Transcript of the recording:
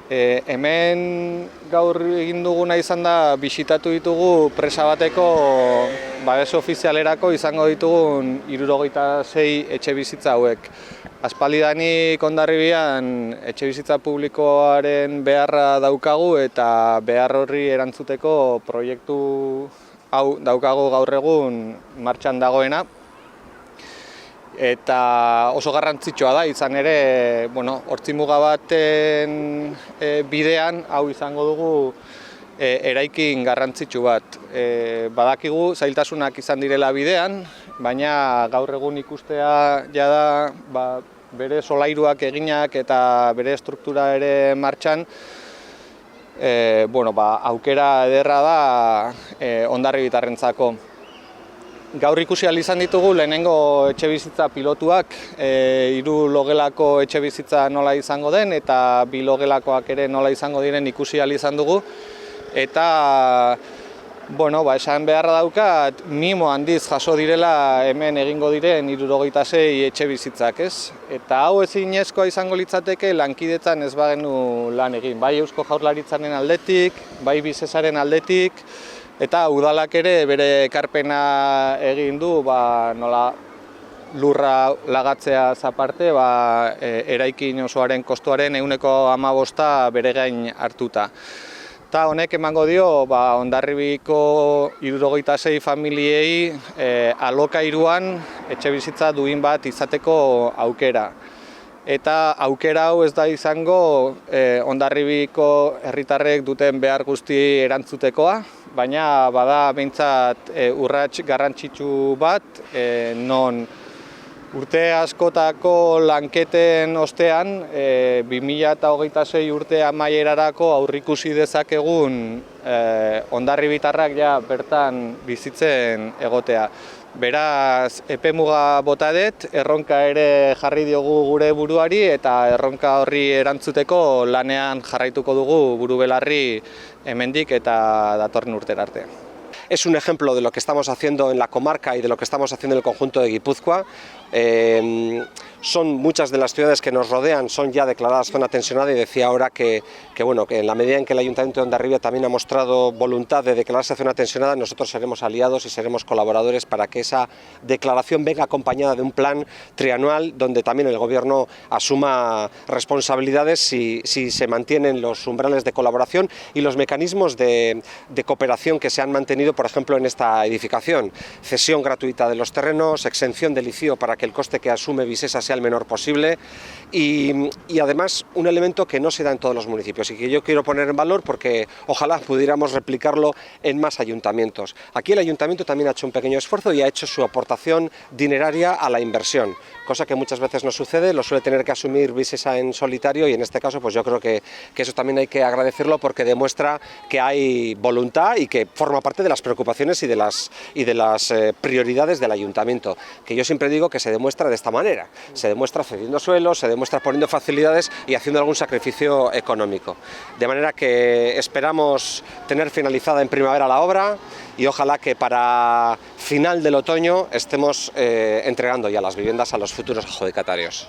Hemen gaur egin duguna izan da bisitatu ditugu presa bateko babes ofizialerako izango ditugun 76 etxe bizitza hauek. Aspaldidanik Hondarribian etxe bizitza publikoaren beharra daukagu eta behar horri erantzuteko proiektu hau daukagu gaur egun martxan dagoena. Eta oso garrantzitsua da, izan ere, hortzimuga baten bidean hau izango dugu eraikin garrantzitsu bat. Badakigu zailtasunak izan direla bidean, baina gaur egun ikustea jada bere solairuak eginak eta bere struktura ere martxan, aukera ederra da hondarribitarrentzako. Gaur ikusi ahal izan ditugu lehenengo etxebizitza pilotuak, 3 logelako etxebizitza nola izango den eta 2 logelakoak ere nola izango diren ikusi ahal izan dugu. Eta esan beharra daukat, mimo handiz jaso direla hemen egingo diren 76 etxebizitzak, ez? Eta hau ezinezkoa izango litzateke lankidetzan ez bagenu lan egin, bai Eusko Jaurlaritzaren aldetik, bai Visesaren aldetik, eta udalak ere bere ekarpena egin du, nola lurra lagatzeaz aparte, eraikin osoaren kostuaren 15% bere gain hartuta. Eta honek emango dio Hondarribiko 76 familiei alokairuan etxebizitza duin bat izateko aukera. Eta aukera hau ez da izango Hondarribiko herritarrek duten behar guzti erantzutekoa, baina bada behintzat urrats garrantzitsu bat, non urte askotako lanketen ostean, 2026 urte amaierarako aurrikusi dezakegun hondarribitarrak bertan bizitzen egotea. Beraz, epemuga bota dut, erronka ere jarri diogu gure buruari eta erronka horri erantzuteko lanean jarraituko dugu buru belarri hemendik eta datorren urtera arte. Es un ejemplo de lo que estamos haciendo en la comarca y de lo que estamos haciendo en el conjunto de Guipúzcoa. Son muchas de las ciudades que nos rodean, son ya declaradas zona tensionada, y decía ahora que en la medida en que el Ayuntamiento de Hondarribia también ha mostrado voluntad de declararse zona tensionada, nosotros seremos aliados y seremos colaboradores para que esa declaración venga acompañada de un plan trianual donde también el Gobierno asuma responsabilidades si se mantienen los umbrales de colaboración y los mecanismos de cooperación que se han mantenido, por ejemplo, en esta edificación. Cesión gratuita de los terrenos, exención del ICIO para que el coste que asume Visesa sea el menor posible y además un elemento que no se da en todos los municipios y que yo quiero poner en valor porque ojalá pudiéramos replicarlo en más ayuntamientos. Aquí el ayuntamiento también ha hecho un pequeño esfuerzo y ha hecho su aportación dineraria a la inversión, cosa que muchas veces no sucede, lo suele tener que asumir Visesa en solitario y en este caso pues yo creo que eso también hay que agradecerlo porque demuestra que hay voluntad y que forma parte de las preocupaciones y de las prioridades del ayuntamiento, que yo siempre digo que se demuestra de esta manera, se demuestra cediendo suelos, se demuestra poniendo facilidades y haciendo algún sacrificio económico. De manera que esperamos tener finalizada en primavera la obra y ojalá que para final del otoño estemos entregando ya las viviendas a los futuros adjudicatarios.